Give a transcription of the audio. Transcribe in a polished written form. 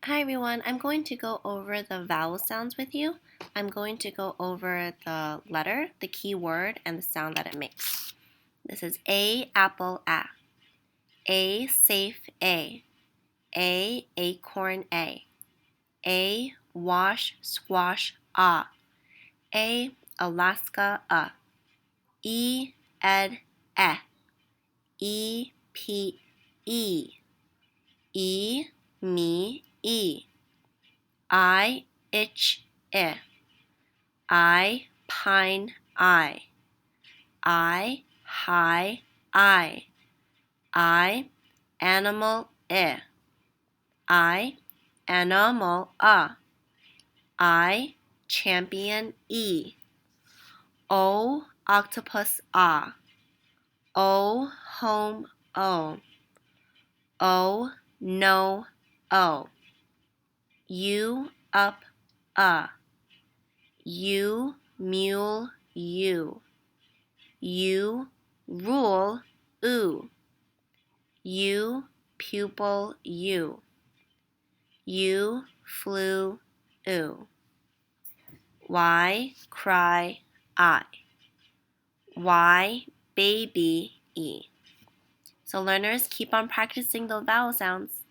Hi everyone, I'm going to go over the vowel sounds with you. I'm going to go over the letter, the key word, and the sound that it makes. This is A, apple, A, safe, A, acorn, A, wash, squash, A, Alaska, ed, P, me, I, itch, I, pine, I, high, I, animal, I, animal, I, champion, O, octopus, O, home, O, no, U, up, U, mule, U, rule, U, pupil, U, flew, Y, cry, Y, baby, So learners, keep on practicing the vowel sounds.